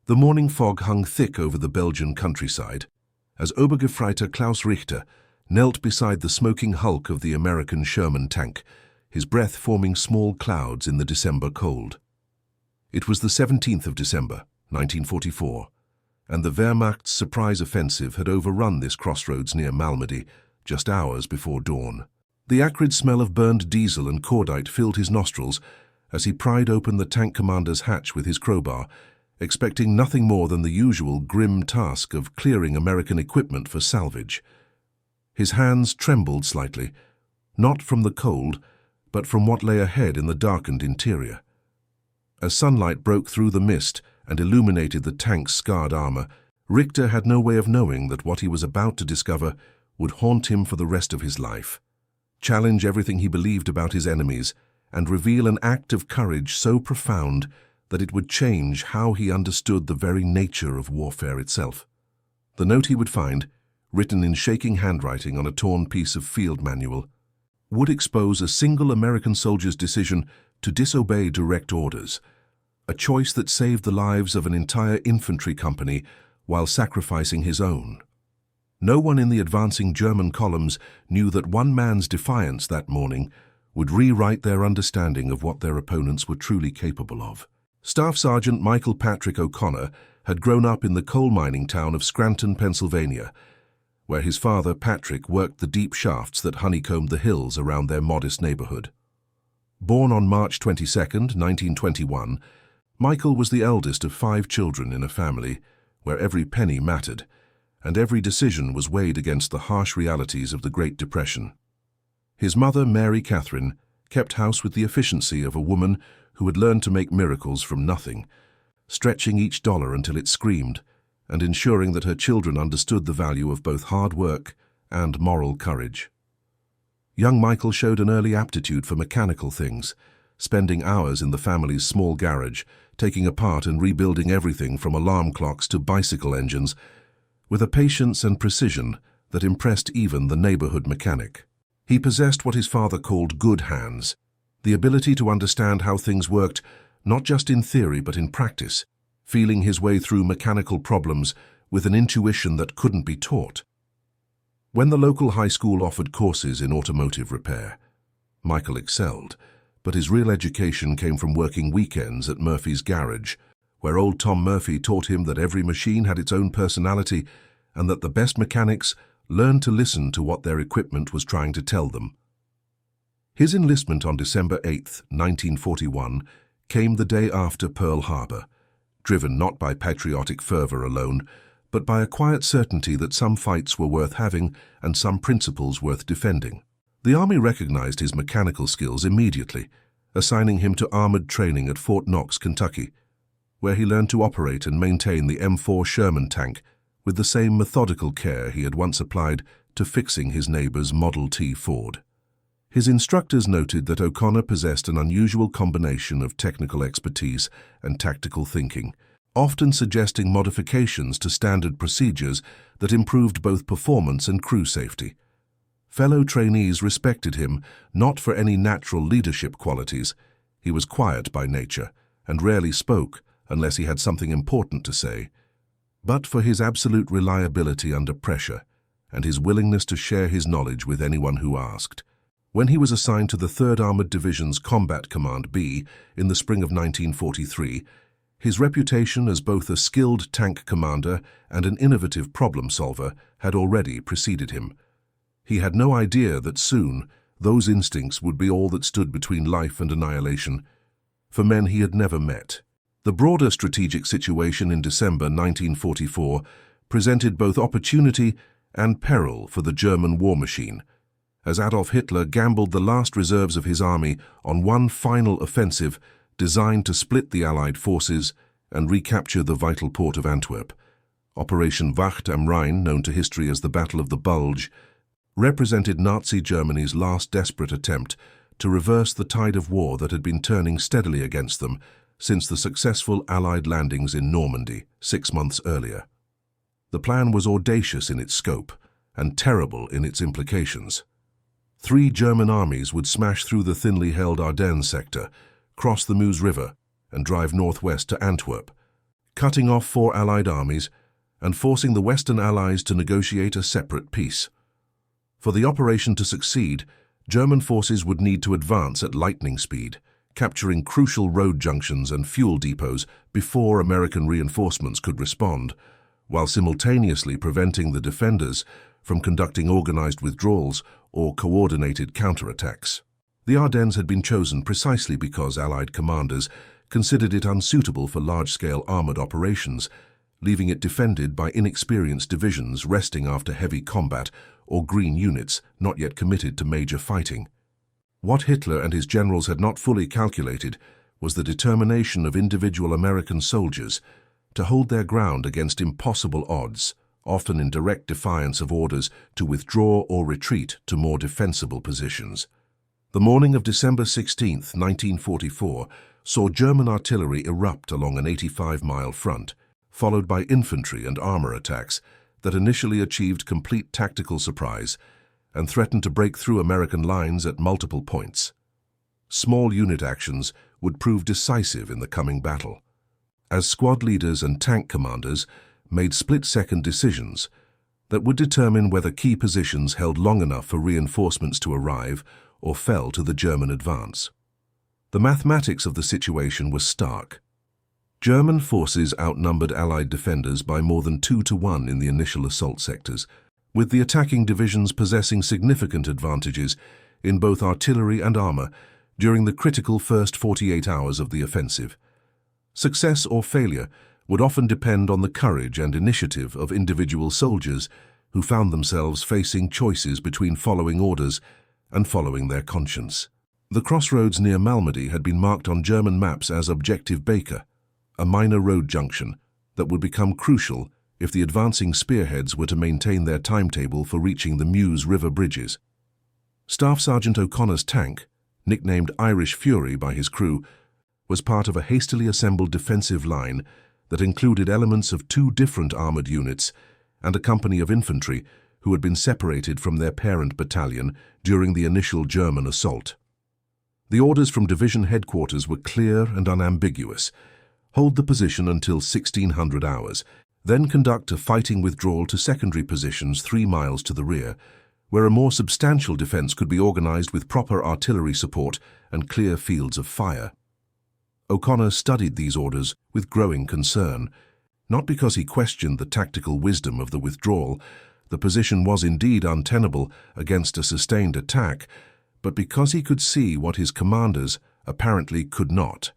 The morning fog hung thick over the Belgian countryside as Obergefreiter Klaus Richter knelt beside the smoking hulk of the American Sherman tank, his breath forming small clouds in the December cold. It was the 17th of December, 1944, and the Wehrmacht's surprise offensive had overrun this crossroads near Malmedy just hours before dawn. The acrid smell of burned diesel and cordite filled his nostrils as he pried open the tank commander's hatch with his crowbar, expecting nothing more than the usual grim task of clearing American equipment for salvage. His hands trembled slightly, not from the cold, but from what lay ahead in the darkened interior. As sunlight broke through the mist and illuminated the tank's scarred armor, Richter had no way of knowing that what he was about to discover would haunt him for the rest of his life, challenge everything he believed about his enemies, and reveal an act of courage so profound that it would change how he understood the very nature of warfare itself. The note he would find, written in shaking handwriting on a torn piece of field manual, would expose a single American soldier's decision to disobey direct orders, a choice that saved the lives of an entire infantry company while sacrificing his own. No one in the advancing German columns knew that one man's defiance that morning would rewrite their understanding of what their opponents were truly capable of. Staff Sergeant Michael Patrick O'Connor had grown up in the coal mining town of Scranton, Pennsylvania, where his father, Patrick, worked the deep shafts that honeycombed the hills around their modest neighborhood. Born on March 22, 1921, Michael was the eldest of 5 children in a family where every penny mattered, and every decision was weighed against the harsh realities of the Great Depression. His mother, Mary Catherine, kept house with the efficiency of a woman who had learned to make miracles from nothing, stretching each dollar until it screamed, and ensuring that her children understood the value of both hard work and moral courage. Young Michael showed an early aptitude for mechanical things, spending hours in the family's small garage, taking apart and rebuilding everything from alarm clocks to bicycle engines, with a patience and precision that impressed even the neighborhood mechanic. He possessed what his father called good hands, the ability to understand how things worked not just in theory but in practice, feeling his way through mechanical problems with an intuition that couldn't be taught. When the local high school offered courses in automotive repair, Michael excelled, but his real education came from working weekends at Murphy's garage, where old Tom Murphy taught him that every machine had its own personality and that the best mechanics learned to listen to what their equipment was trying to tell them. His enlistment on December 8, 1941, came the day after Pearl Harbor, driven not by patriotic fervor alone, but by a quiet certainty that some fights were worth having and some principles worth defending. The Army recognized his mechanical skills immediately, assigning him to armored training at Fort Knox, Kentucky, where he learned to operate and maintain the M4 Sherman tank with the same methodical care he had once applied to fixing his neighbor's Model T Ford. His instructors noted that O'Connor possessed an unusual combination of technical expertise and tactical thinking, often suggesting modifications to standard procedures that improved both performance and crew safety. Fellow trainees respected him not for any natural leadership qualities. He was quiet by nature and rarely spoke unless he had something important to say, but for his absolute reliability under pressure and his willingness to share his knowledge with anyone who asked. When he was assigned to the 3rd Armored Division's Combat Command B in the spring of 1943, his reputation as both a skilled tank commander and an innovative problem solver had already preceded him. He had no idea that soon those instincts would be all that stood between life and annihilation for men he had never met. The broader strategic situation in December 1944 presented both opportunity and peril for the German war machine, as Adolf Hitler gambled the last reserves of his army on one final offensive designed to split the Allied forces and recapture the vital port of Antwerp. Operation Wacht am Rhein, known to history as the Battle of the Bulge, represented Nazi Germany's last desperate attempt to reverse the tide of war that had been turning steadily against them since the successful Allied landings in Normandy 6 months earlier. The plan was audacious in its scope and terrible in its implications. 3 German armies would smash through the thinly held Ardennes sector, cross the Meuse River, and drive northwest to Antwerp, cutting off 4 Allied armies and forcing the Western Allies to negotiate a separate peace. For the operation to succeed, German forces would need to advance at lightning speed, capturing crucial road junctions and fuel depots before American reinforcements could respond, while simultaneously preventing the defenders from conducting organized withdrawals or coordinated counterattacks. The Ardennes had been chosen precisely because Allied commanders considered it unsuitable for large-scale armored operations, leaving it defended by inexperienced divisions resting after heavy combat or green units not yet committed to major fighting. What Hitler and his generals had not fully calculated was the determination of individual American soldiers to hold their ground against impossible odds, often in direct defiance of orders to withdraw or retreat to more defensible positions. The morning of December 16, 1944, saw German artillery erupt along an 85-mile front, followed by infantry and armor attacks that initially achieved complete tactical surprise and threatened to break through American lines at multiple points. Small unit actions would prove decisive in the coming battle, as squad leaders and tank commanders made split-second decisions that would determine whether key positions held long enough for reinforcements to arrive or fell to the German advance. The mathematics of the situation was stark. German forces outnumbered Allied defenders by more than 2-to-1 in the initial assault sectors, with the attacking divisions possessing significant advantages in both artillery and armor during the critical first 48 hours of the offensive. Success or failure would often depend on the courage and initiative of individual soldiers who found themselves facing choices between following orders and following their conscience. The crossroads near Malmedy had been marked on German maps as Objective Baker, a minor road junction that would become crucial if the advancing spearheads were to maintain their timetable for reaching the Meuse River bridges. Staff Sergeant O'Connor's tank, nicknamed Irish Fury by his crew, was part of a hastily assembled defensive line that included elements of 2 different armored units and a company of infantry who had been separated from their parent battalion during the initial German assault. The orders from division headquarters were clear and unambiguous: hold the position until 1600 hours, then conduct a fighting withdrawal to secondary positions 3 miles to the rear, where a more substantial defense could be organized with proper artillery support and clear fields of fire. O'Connor studied these orders with growing concern, not because he questioned the tactical wisdom of the withdrawal. The position was indeed untenable against a sustained attack, but because he could see what his commanders apparently could not.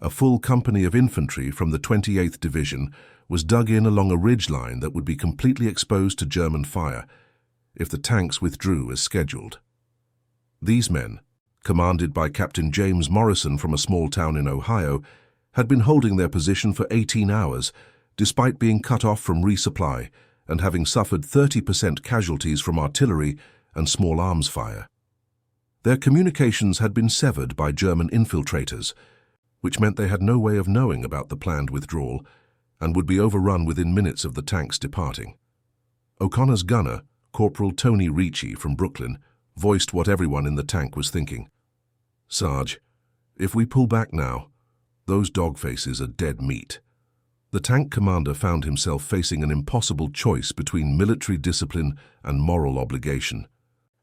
A full company of infantry from the 28th Division was dug in along a ridgeline that would be completely exposed to German fire if the tanks withdrew as scheduled. These men, commanded by Captain James Morrison from a small town in Ohio, had been holding their position for 18 hours, despite being cut off from resupply and having suffered 30% casualties from artillery and small arms fire. Their communications had been severed by German infiltrators, which meant they had no way of knowing about the planned withdrawal and would be overrun within minutes of the tanks departing. O'Connor's gunner, Corporal Tony Ricci from Brooklyn, voiced what everyone in the tank was thinking. "Sarge, if we pull back now, those dog faces are dead meat." The tank commander found himself facing an impossible choice between military discipline and moral obligation,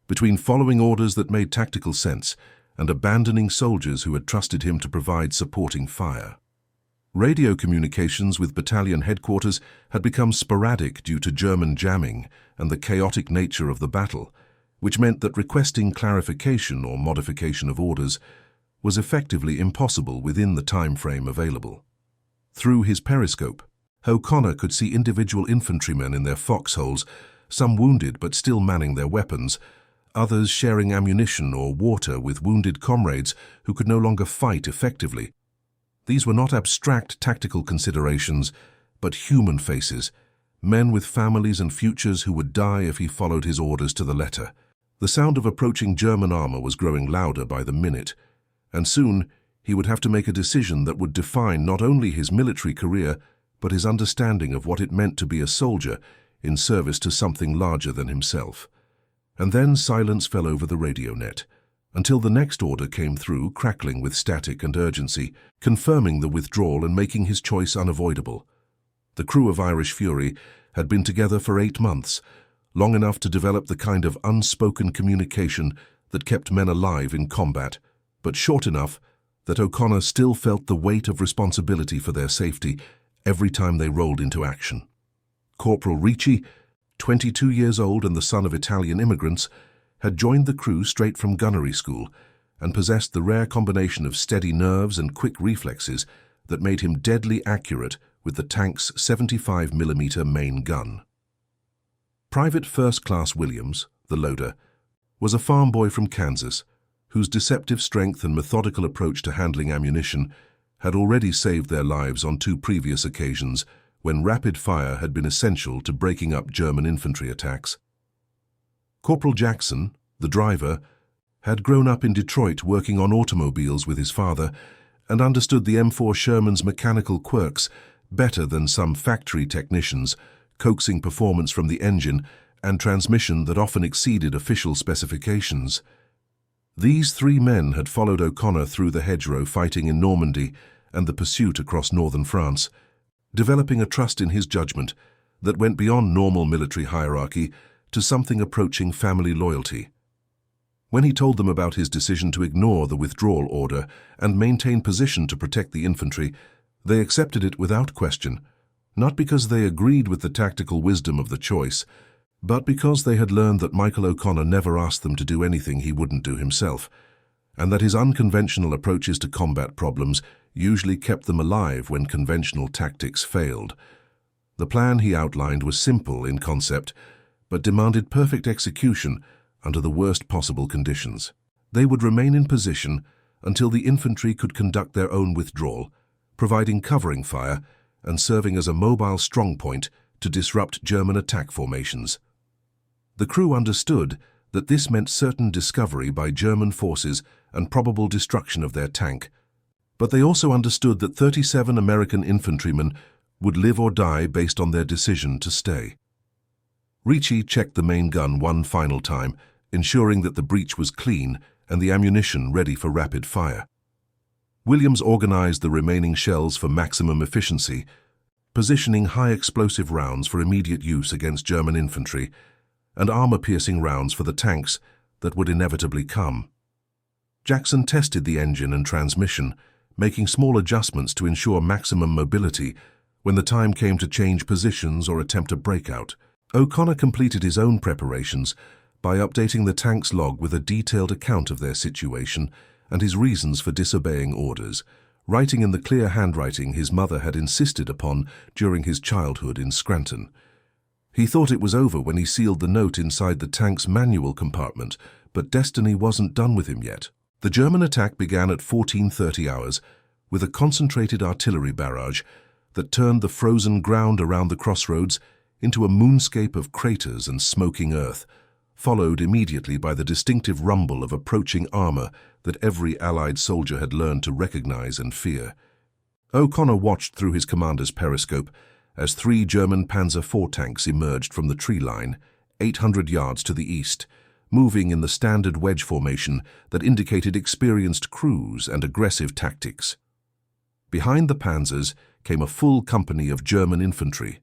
between following orders that made tactical sense and abandoning soldiers who had trusted him to provide supporting fire. Radio communications with battalion headquarters had become sporadic due to German jamming and the chaotic nature of the battle, which meant that requesting clarification or modification of orders was effectively impossible within the time frame available. Through his periscope, O'Connor could see individual infantrymen in their foxholes, some wounded but still manning their weapons, others sharing ammunition or water with wounded comrades who could no longer fight effectively. These were not abstract tactical considerations, but human faces, men with families and futures who would die if he followed his orders to the letter. The sound of approaching German armor was growing louder by the minute, and soon he would have to make a decision that would define not only his military career, but his understanding of what it meant to be a soldier in service to something larger than himself. And then silence fell over the radio net, until the next order came through, crackling with static and urgency, confirming the withdrawal and making his choice unavoidable. The crew of Irish Fury had been together for 8 months, long enough to develop the kind of unspoken communication that kept men alive in combat, but short enough that O'Connor still felt the weight of responsibility for their safety every time they rolled into action. Corporal Ricci, 22 years old and the son of Italian immigrants, had joined the crew straight from gunnery school and possessed the rare combination of steady nerves and quick reflexes that made him deadly accurate with the tank's 75mm main gun. Private First Class Williams, the loader, was a farm boy from Kansas whose deceptive strength and methodical approach to handling ammunition had already saved their lives on 2 previous occasions when rapid fire had been essential to breaking up German infantry attacks. Corporal Jackson, the driver, had grown up in Detroit working on automobiles with his father and understood the M4 Sherman's mechanical quirks better than some factory technicians, coaxing performance from the engine and transmission that often exceeded official specifications. These 3 men had followed O'Connor through the hedgerow fighting in Normandy and the pursuit across northern France, developing a trust in his judgment that went beyond normal military hierarchy to something approaching family loyalty. When he told them about his decision to ignore the withdrawal order and maintain position to protect the infantry, they accepted it without question, not because they agreed with the tactical wisdom of the choice, but because they had learned that Michael O'Connor never asked them to do anything he wouldn't do himself, and that his unconventional approaches to combat problems usually kept them alive when conventional tactics failed. The plan he outlined was simple in concept, but demanded perfect execution under the worst possible conditions. They would remain in position until the infantry could conduct their own withdrawal, providing covering fire and serving as a mobile strongpoint to disrupt German attack formations. The crew understood that this meant certain discovery by German forces and probable destruction of their tank, but they also understood that 37 American infantrymen would live or die based on their decision to stay. Ricci checked the main gun one final time, ensuring that the breech was clean and the ammunition ready for rapid fire. Williams organized the remaining shells for maximum efficiency, positioning high-explosive rounds for immediate use against German infantry and armor-piercing rounds for the tanks that would inevitably come. Jackson tested the engine and transmission, making small adjustments to ensure maximum mobility when the time came to change positions or attempt a breakout. O'Connor completed his own preparations by updating the tank's log with a detailed account of their situation and his reasons for disobeying orders, writing in the clear handwriting his mother had insisted upon during his childhood in Scranton. He thought it was over when he sealed the note inside the tank's manual compartment, but destiny wasn't done with him yet. The German attack began at 14:30 hours with a concentrated artillery barrage that turned the frozen ground around the crossroads into a moonscape of craters and smoking earth, followed immediately by the distinctive rumble of approaching armor that every Allied soldier had learned to recognize and fear. O'Connor watched through his commander's periscope as 3 German Panzer IV tanks emerged from the tree line, 800 yards to the east, moving in the standard wedge formation that indicated experienced crews and aggressive tactics. Behind the Panzers came a full company of German infantry,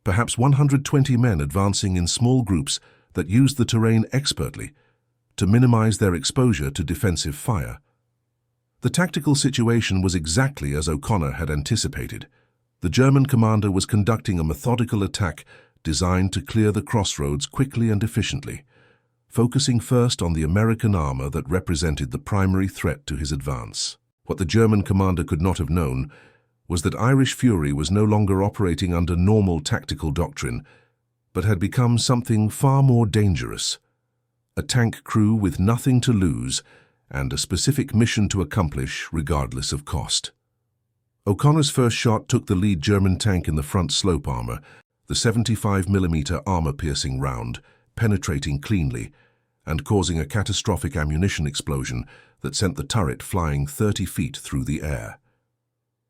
perhaps 120 men advancing in small groups that used the terrain expertly to minimize their exposure to defensive fire. The tactical situation was exactly as O'Connor had anticipated. The German commander was conducting a methodical attack designed to clear the crossroads quickly and efficiently, focusing first on the American armor that represented the primary threat to his advance. What the German commander could not have known was that Irish Fury was no longer operating under normal tactical doctrine, but had become something far more dangerous. A tank crew with nothing to lose and a specific mission to accomplish regardless of cost. O'Connor's first shot took the lead German tank in the front slope armor, the 75mm armor-piercing round, penetrating cleanly and causing a catastrophic ammunition explosion that sent the turret flying 30 feet through the air.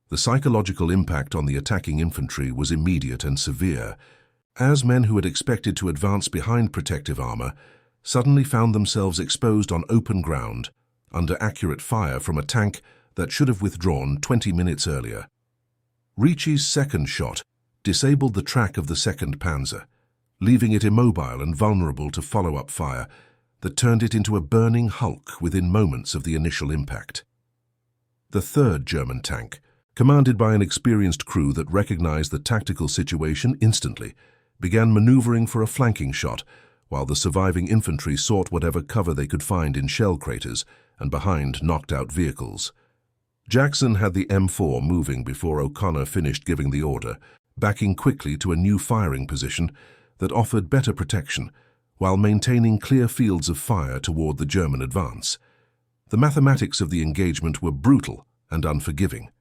The psychological impact on the attacking infantry was immediate and severe, as men who had expected to advance behind protective armor suddenly found themselves exposed on open ground, under accurate fire from a tank that should have withdrawn 20 minutes earlier. Ricci's second shot disabled the track of the second Panzer, leaving it immobile and vulnerable to follow-up fire that turned it into a burning hulk within moments of the initial impact. The third German tank, commanded by an experienced crew that recognized the tactical situation instantly, began maneuvering for a flanking shot, while the surviving infantry sought whatever cover they could find in shell craters and behind knocked-out vehicles. Jackson had the M4 moving before O'Connor finished giving the order, backing quickly to a new firing position that offered better protection, while maintaining clear fields of fire toward the German advance. The mathematics of the engagement were brutal and unforgiving.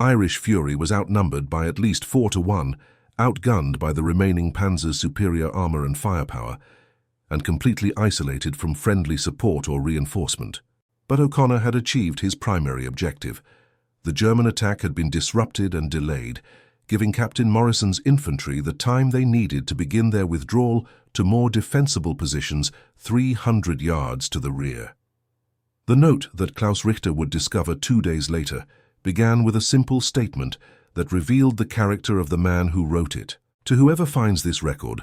Irish Fury was outnumbered by at least 4-1, outgunned by the remaining Panzer's superior armor and firepower, and completely isolated from friendly support or reinforcement. But O'Connor had achieved his primary objective. The German attack had been disrupted and delayed, giving Captain Morrison's infantry the time they needed to begin their withdrawal to more defensible positions 300 yards to the rear. The note that Klaus Richter would discover 2 days later began with a simple statement that revealed the character of the man who wrote it. To whoever finds this record,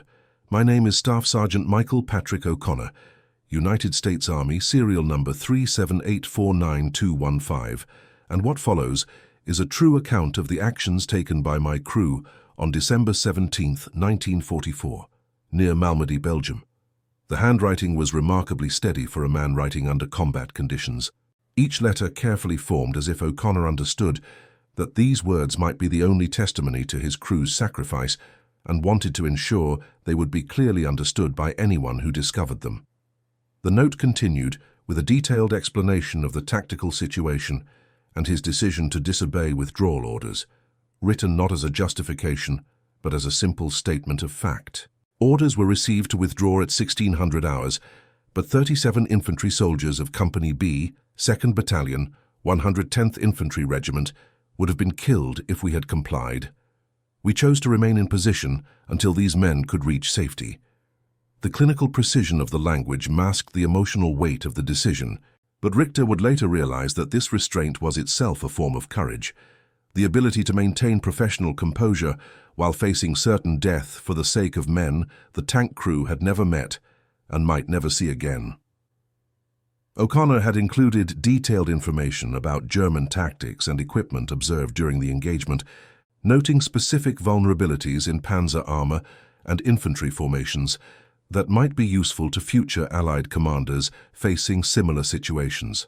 my name is Staff Sergeant Michael Patrick O'Connor, United States Army, serial number 37849-215, and what follows is a true account of the actions taken by my crew on December 17, 1944, near Malmedy, Belgium. The handwriting was remarkably steady for a man writing under combat conditions. Each letter carefully formed as if O'Connor understood that these words might be the only testimony to his crew's sacrifice and wanted to ensure they would be clearly understood by anyone who discovered them. The note continued with a detailed explanation of the tactical situation and his decision to disobey withdrawal orders, written not as a justification, but as a simple statement of fact. Orders were received to withdraw at 1600 hours, but 37 infantry soldiers of Company B, 2nd Battalion, 110th Infantry Regiment, would have been killed if we had complied. We chose to remain in position until these men could reach safety. The clinical precision of the language masked the emotional weight of the decision, but Richter would later realize that this restraint was itself a form of courage, the ability to maintain professional composure while facing certain death for the sake of men the tank crew had never met and might never see again. O'Connor had included detailed information about German tactics and equipment observed during the engagement, noting specific vulnerabilities in panzer armor and infantry formations that might be useful to future Allied commanders facing similar situations.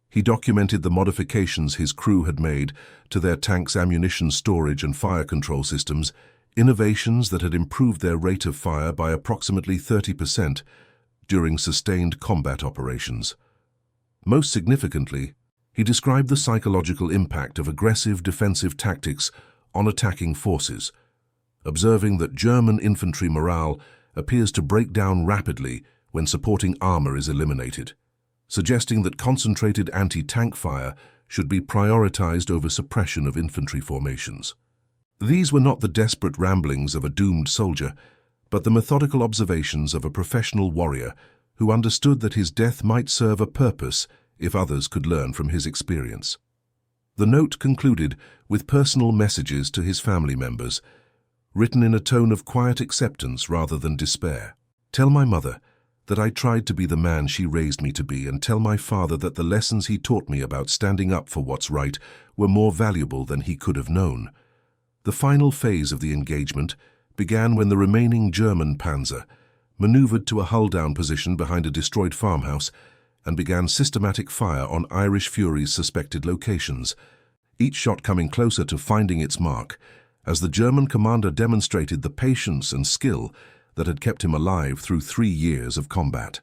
He documented the modifications his crew had made to their tanks' ammunition storage and fire control systems, innovations that had improved their rate of fire by approximately 30% during sustained combat operations. Most significantly, he described the psychological impact of aggressive defensive tactics on attacking forces, observing that German infantry morale appears to break down rapidly when supporting armor is eliminated, suggesting that concentrated anti-tank fire should be prioritized over suppression of infantry formations. These were not the desperate ramblings of a doomed soldier, but the methodical observations of a professional warrior who understood that his death might serve a purpose if others could learn from his experience. The note concluded with personal messages to his family members, written in a tone of quiet acceptance rather than despair. Tell my mother that I tried to be the man she raised me to be, and tell my father that the lessons he taught me about standing up for what's right were more valuable than he could have known. The final phase of the engagement began when the remaining German panzer maneuvered to a hull-down position behind a destroyed farmhouse and began systematic fire on Irish Fury's suspected locations, each shot coming closer to finding its mark, as the German commander demonstrated the patience and skill that had kept him alive through 3 years of combat.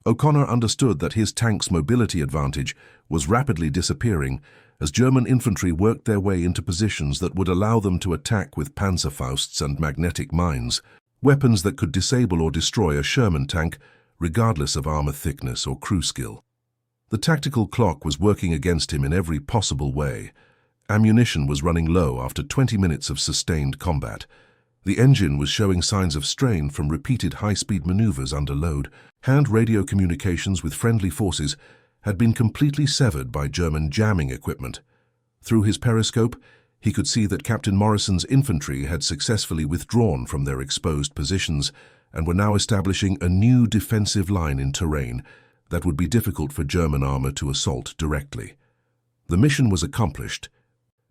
O'Connor understood that his tank's mobility advantage was rapidly disappearing as German infantry worked their way into positions that would allow them to attack with Panzerfausts and magnetic mines, weapons that could disable or destroy a Sherman tank regardless of armor thickness or crew skill. The tactical clock was working against him in every possible way. Ammunition was running low after 20 minutes of sustained combat, The engine was showing signs of strain from repeated high-speed maneuvers under load. Hand radio communications with friendly forces had been completely severed by German jamming equipment. Through his periscope, he could see that Captain Morrison's infantry had successfully withdrawn from their exposed positions and were now establishing a new defensive line in terrain that would be difficult for German armor to assault directly. The mission was accomplished,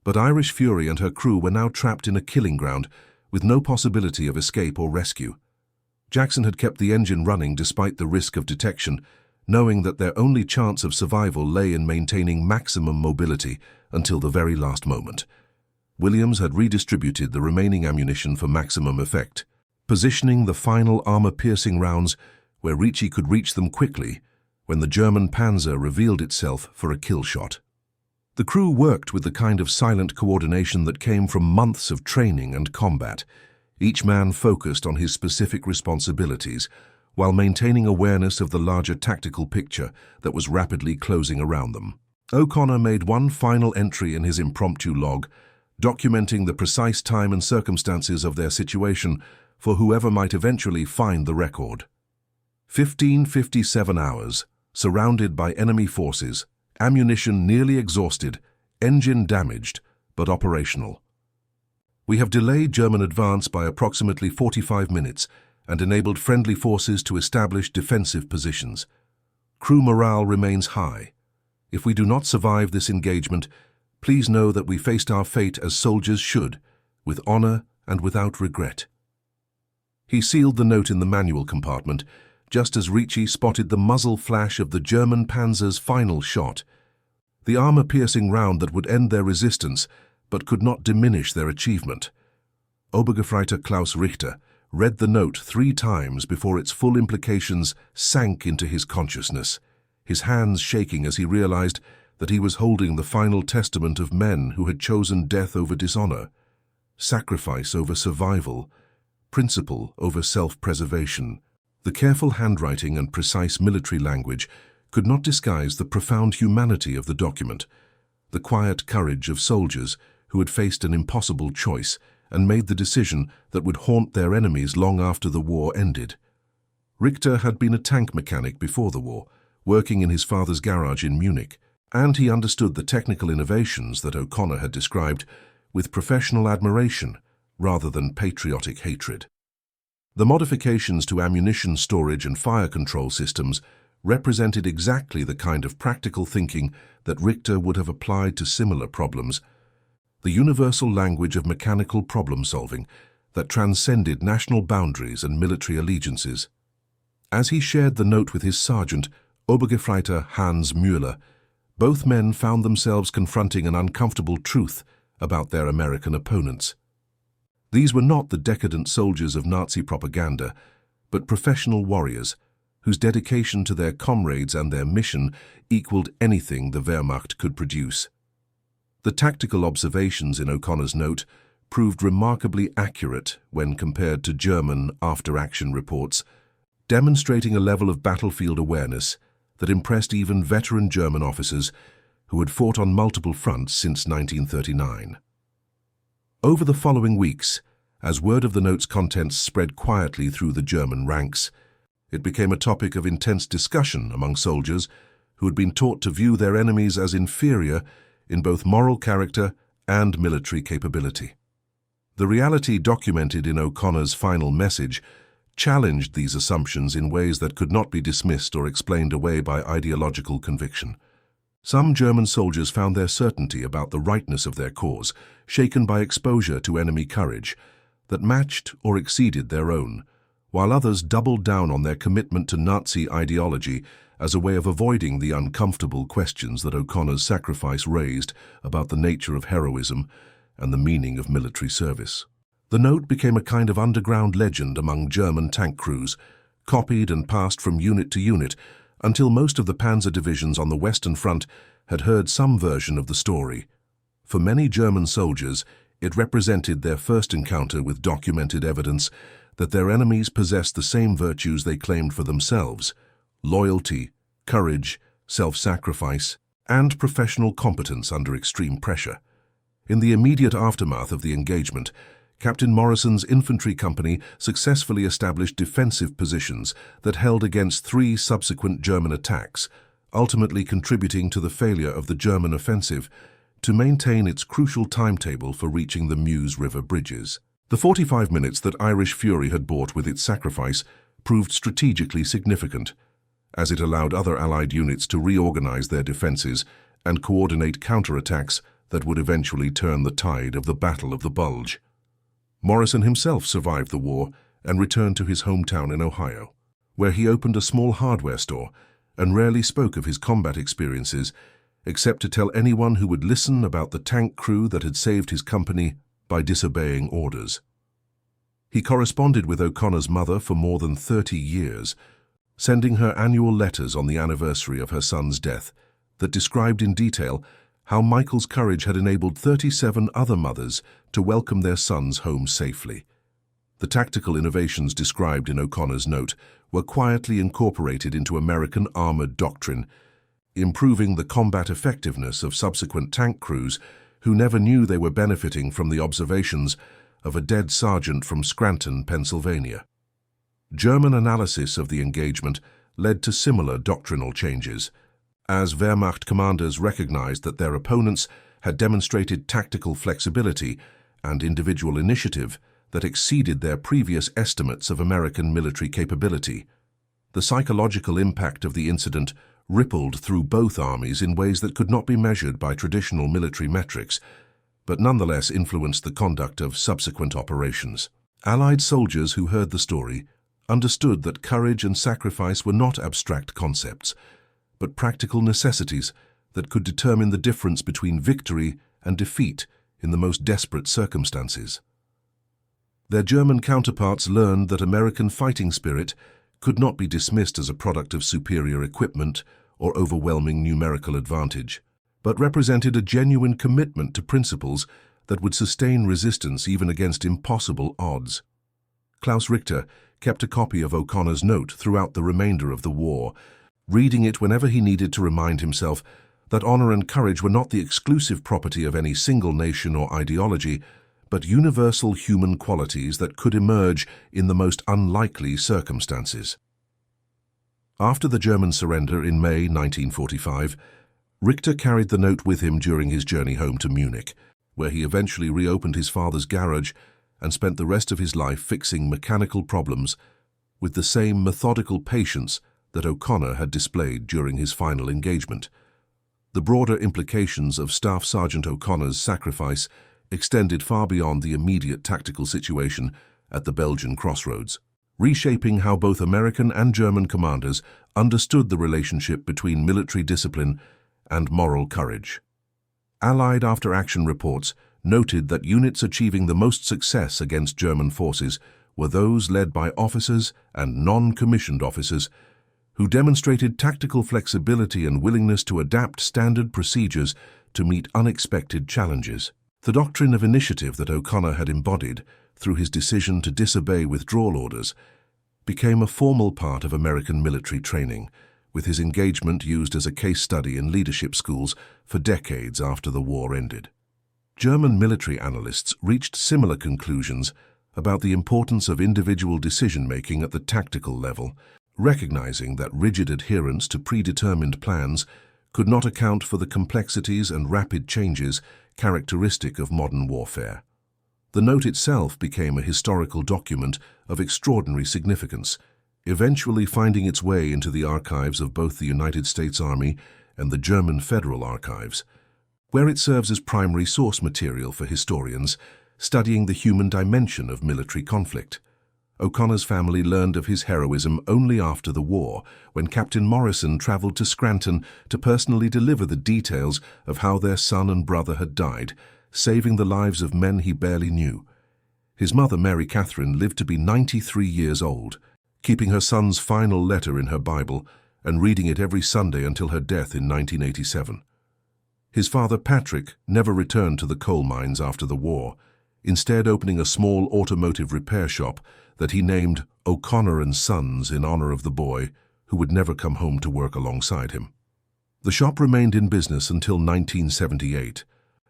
but Irish Fury and her crew were now trapped in a killing ground with no possibility of escape or rescue. Jackson had kept the engine running despite the risk of detection, knowing that their only chance of survival lay in maintaining maximum mobility until the very last moment. Williams had redistributed the remaining ammunition for maximum effect, positioning the final armor-piercing rounds where Ricci could reach them quickly when the German Panzer revealed itself for a kill shot. The crew worked with the kind of silent coordination that came from months of training and combat, each man focused on his specific responsibilities, while maintaining awareness of the larger tactical picture that was rapidly closing around them. O'Connor made one final entry in his impromptu log, documenting the precise time and circumstances of their situation for whoever might eventually find the record. 15:57 hours, surrounded by enemy forces, ammunition nearly exhausted, engine damaged, but operational. We have delayed German advance by approximately 45 minutes and enabled friendly forces to establish defensive positions. Crew morale remains high. If we do not survive this engagement, please know that we faced our fate as soldiers should, with honor and without regret. He sealed the note in the manual compartment, just as Ricci spotted the muzzle flash of the German Panzer's final shot, the armor-piercing round that would end their resistance but could not diminish their achievement. Obergefreiter Klaus Richter read the note 3 times before its full implications sank into his consciousness, his hands shaking as he realized that he was holding the final testament of men who had chosen death over dishonor, sacrifice over survival, principle over self-preservation. The careful handwriting and precise military language could not disguise the profound humanity of the document, the quiet courage of soldiers who had faced an impossible choice and made the decision that would haunt their enemies long after the war ended. Richter had been a tank mechanic before the war, working in his father's garage in Munich, and he understood the technical innovations that O'Connor had described with professional admiration rather than patriotic hatred. The modifications to ammunition storage and fire control systems represented exactly the kind of practical thinking that Richter would have applied to similar problems, the universal language of mechanical problem-solving that transcended national boundaries and military allegiances. As he shared the note with his sergeant, Obergefreiter Hans Müller, both men found themselves confronting an uncomfortable truth about their American opponents. These were not the decadent soldiers of Nazi propaganda, but professional warriors whose dedication to their comrades and their mission equaled anything the Wehrmacht could produce. The tactical observations in O'Connor's note proved remarkably accurate when compared to German after-action reports, demonstrating a level of battlefield awareness that impressed even veteran German officers who had fought on multiple fronts since 1939. Over the following weeks, as word of the note's contents spread quietly through the German ranks, it became a topic of intense discussion among soldiers who had been taught to view their enemies as inferior in both moral character and military capability. The reality documented in O'Connor's final message challenged these assumptions in ways that could not be dismissed or explained away by ideological conviction. Some German soldiers found their certainty about the rightness of their cause shaken by exposure to enemy courage that matched or exceeded their own, while others doubled down on their commitment to Nazi ideology as a way of avoiding the uncomfortable questions that O'Connor's sacrifice raised about the nature of heroism and the meaning of military service. The note became a kind of underground legend among German tank crews, copied and passed from unit to unit until most of the panzer divisions on the Western Front had heard some version of the story. For many German soldiers, it represented their first encounter with documented evidence that their enemies possessed the same virtues they claimed for themselves: loyalty, courage, self-sacrifice, and professional competence under extreme pressure. In the immediate aftermath of the engagement, Captain Morrison's infantry company successfully established defensive positions that held against 3 subsequent German attacks, ultimately contributing to the failure of the German offensive to maintain its crucial timetable for reaching the Meuse River bridges. The 45 minutes that Irish Fury had bought with its sacrifice proved strategically significant, as it allowed other Allied units to reorganize their defenses and coordinate counterattacks that would eventually turn the tide of the Battle of the Bulge. Morrison himself survived the war and returned to his hometown in Ohio, where he opened a small hardware store and rarely spoke of his combat experiences, except to tell anyone who would listen about the tank crew that had saved his company by disobeying orders. He corresponded with O'Connor's mother for more than 30 years, sending her annual letters on the anniversary of her son's death that described in detail how Michael's courage had enabled 37 other mothers to welcome their sons home safely. The tactical innovations described in O'Connor's note were quietly incorporated into American armored doctrine, improving the combat effectiveness of subsequent tank crews who never knew they were benefiting from the observations of a dead sergeant from Scranton, Pennsylvania. German analysis of the engagement led to similar doctrinal changes, as Wehrmacht commanders recognized that their opponents had demonstrated tactical flexibility and individual initiative that exceeded their previous estimates of American military capability. The psychological impact of the incident rippled through both armies in ways that could not be measured by traditional military metrics, but nonetheless influenced the conduct of subsequent operations. Allied soldiers who heard the story understood that courage and sacrifice were not abstract concepts, but practical necessities that could determine the difference between victory and defeat in the most desperate circumstances. Their German counterparts learned that American fighting spirit could not be dismissed as a product of superior equipment or overwhelming numerical advantage, but represented a genuine commitment to principles that would sustain resistance even against impossible odds. Klaus Richter kept a copy of O'Connor's note throughout the remainder of the war, reading it whenever he needed to remind himself that honor and courage were not the exclusive property of any single nation or ideology, but universal human qualities that could emerge in the most unlikely circumstances. After the German surrender in May 1945, Richter carried the note with him during his journey home to Munich, where he eventually reopened his father's garage and spent the rest of his life fixing mechanical problems with the same methodical patience that O'Connor had displayed during his final engagement. The broader implications of Staff Sergeant O'Connor's sacrifice extended far beyond the immediate tactical situation at the Belgian crossroads, reshaping how both American and German commanders understood the relationship between military discipline and moral courage. Allied after-action reports noted that units achieving the most success against German forces were those led by officers and non-commissioned officers who demonstrated tactical flexibility and willingness to adapt standard procedures to meet unexpected challenges. The doctrine of initiative that O'Connor had embodied through his decision to disobey withdrawal orders became a formal part of American military training, with his engagement used as a case study in leadership schools for decades after the war ended. German military analysts reached similar conclusions about the importance of individual decision-making at the tactical level, recognizing that rigid adherence to predetermined plans could not account for the complexities and rapid changes characteristic of modern warfare. The note itself became a historical document of extraordinary significance, eventually finding its way into the archives of both the United States Army and the German Federal Archives, where it serves as primary source material for historians studying the human dimension of military conflict. O'Connor's family learned of his heroism only after the war, when Captain Morrison traveled to Scranton to personally deliver the details of how their son and brother had died, saving the lives of men he barely knew. His mother, Mary Catherine, lived to be 93 years old, keeping her son's final letter in her Bible and reading it every Sunday until her death in 1987. His father, Patrick, never returned to the coal mines after the war, instead opening a small automotive repair shop that he named O'Connor and Sons in honor of the boy who would never come home to work alongside him. The shop remained in business until 1978,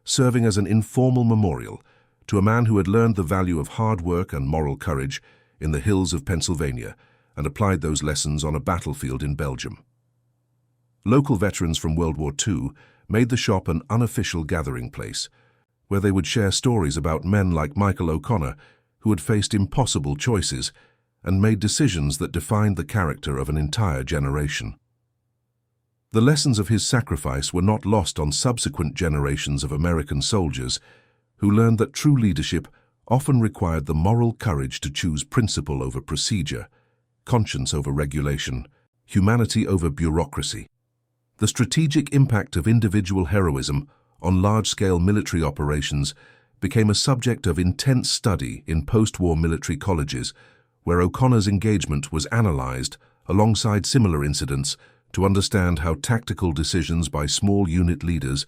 serving as an informal memorial to a man who had learned the value of hard work and moral courage in the hills of Pennsylvania and applied those lessons on a battlefield in Belgium. Local veterans from World War II made the shop an unofficial gathering place, where they would share stories about men like Michael O'Connor, who had faced impossible choices and made decisions that defined the character of an entire generation. The lessons of his sacrifice were not lost on subsequent generations of American soldiers who learned that true leadership often required the moral courage to choose principle over procedure, conscience over regulation, humanity over bureaucracy. The strategic impact of individual heroism on large-scale military operations became a subject of intense study in post-war military colleges, where O'Connor's engagement was analyzed alongside similar incidents to understand how tactical decisions by small unit leaders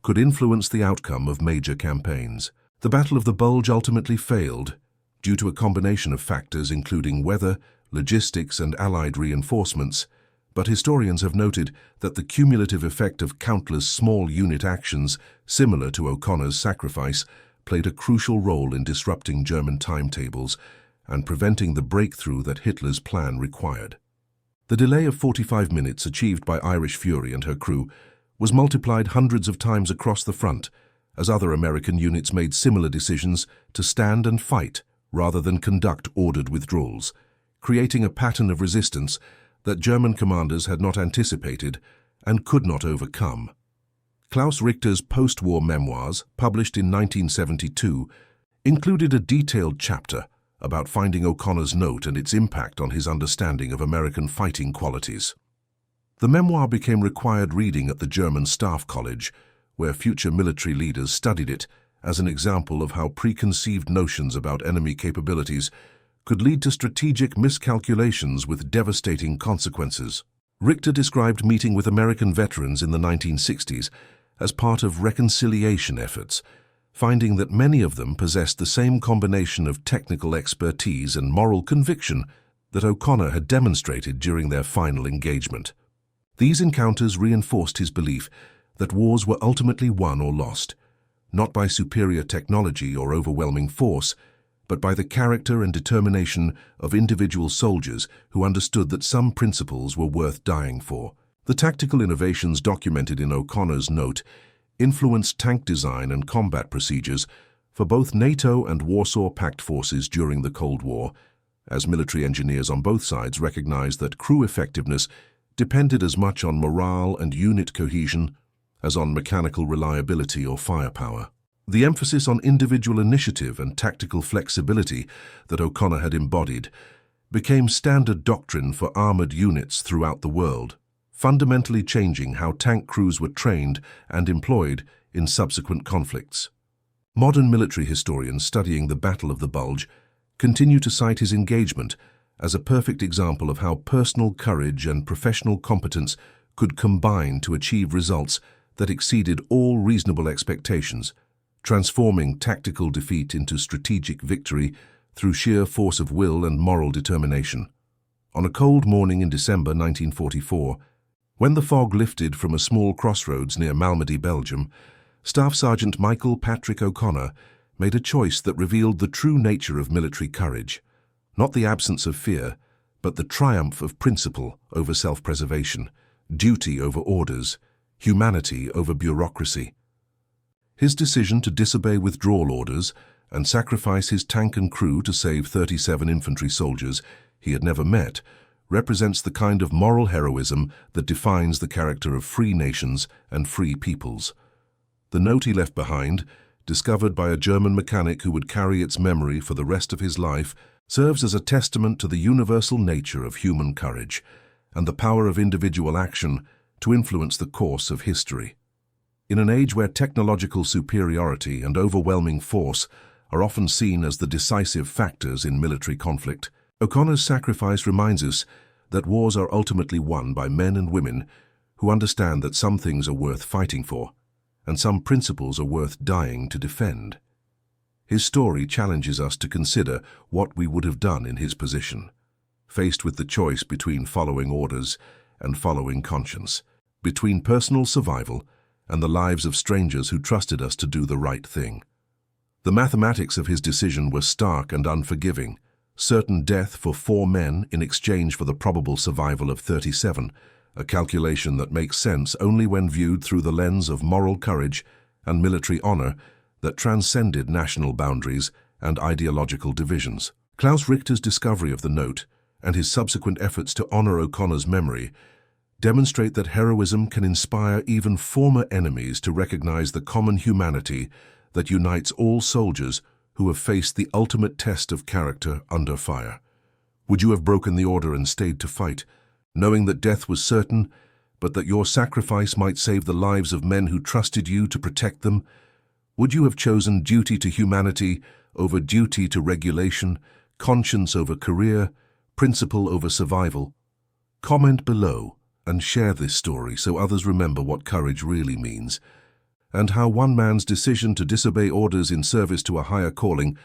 could influence the outcome of major campaigns. The Battle of the Bulge ultimately failed due to a combination of factors including weather, logistics, and Allied reinforcements, but historians have noted that the cumulative effect of countless small unit actions similar to O'Connor's sacrifice played a crucial role in disrupting German timetables and preventing the breakthrough that Hitler's plan required. The delay of 45 minutes achieved by Irish Fury and her crew was multiplied hundreds of times across the front as other American units made similar decisions to stand and fight rather than conduct ordered withdrawals, creating a pattern of resistance that German commanders had not anticipated and could not overcome. Klaus Richter's post-war memoirs, published in 1972, included a detailed chapter about finding O'Connor's note and its impact on his understanding of American fighting qualities. The memoir became required reading at the German Staff College, where future military leaders studied it as an example of how preconceived notions about enemy capabilities could lead to strategic miscalculations with devastating consequences. Richter described meeting with American veterans in the 1960s as part of reconciliation efforts, finding that many of them possessed the same combination of technical expertise and moral conviction that O'Connor had demonstrated during their final engagement. These encounters reinforced his belief that wars were ultimately won or lost, not by superior technology or overwhelming force, but by the character and determination of individual soldiers who understood that some principles were worth dying for. The tactical innovations documented in O'Connor's note influenced tank design and combat procedures for both NATO and Warsaw Pact forces during the Cold War, as military engineers on both sides recognized that crew effectiveness depended as much on morale and unit cohesion as on mechanical reliability or firepower. The emphasis on individual initiative and tactical flexibility that O'Connor had embodied became standard doctrine for armored units throughout the world, fundamentally changing how tank crews were trained and employed in subsequent conflicts. Modern military historians studying the Battle of the Bulge continue to cite his engagement as a perfect example of how personal courage and professional competence could combine to achieve results that exceeded all reasonable expectations, transforming tactical defeat into strategic victory through sheer force of will and moral determination. On a cold morning in December 1944, when the fog lifted from a small crossroads near Malmedy, Belgium, Staff Sergeant Michael Patrick O'Connor made a choice that revealed the true nature of military courage, not the absence of fear, but the triumph of principle over self-preservation, duty over orders, humanity over bureaucracy. His decision to disobey withdrawal orders and sacrifice his tank and crew to save 37 infantry soldiers he had never met represents the kind of moral heroism that defines the character of free nations and free peoples. The note he left behind, discovered by a German mechanic who would carry its memory for the rest of his life, serves as a testament to the universal nature of human courage and the power of individual action to influence the course of history. In an age where technological superiority and overwhelming force are often seen as the decisive factors in military conflict, O'Connor's sacrifice reminds us that wars are ultimately won by men and women who understand that some things are worth fighting for and some principles are worth dying to defend. His story challenges us to consider what we would have done in his position, faced with the choice between following orders and following conscience, between personal survival and the lives of strangers who trusted us to do the right thing. The mathematics of his decision were stark and unforgiving. Certain death for 4 men in exchange for the probable survival of 37, a calculation that makes sense only when viewed through the lens of moral courage and military honor that transcended national boundaries and ideological divisions. Klaus Richter's discovery of the note and his subsequent efforts to honor O'Connor's memory demonstrate that heroism can inspire even former enemies to recognize the common humanity that unites all soldiers who have faced the ultimate test of character under fire. Would you have broken the order and stayed to fight, knowing that death was certain, but that your sacrifice might save the lives of men who trusted you to protect them? Would you have chosen duty to humanity over duty to regulation, conscience over career, principle over survival? Comment below and share this story so others remember what courage really means, and how one man's decision to disobey orders in service to a higher calling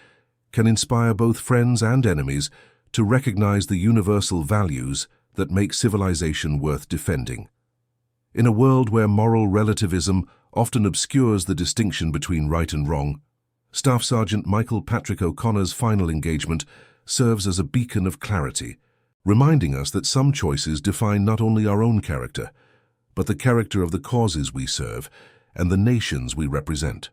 can inspire both friends and enemies to recognize the universal values that make civilization worth defending. In a world where moral relativism often obscures the distinction between right and wrong, Staff Sergeant Michael Patrick O'Connor's final engagement serves as a beacon of clarity, reminding us that some choices define not only our own character, but the character of the causes we serve and the nations we represent.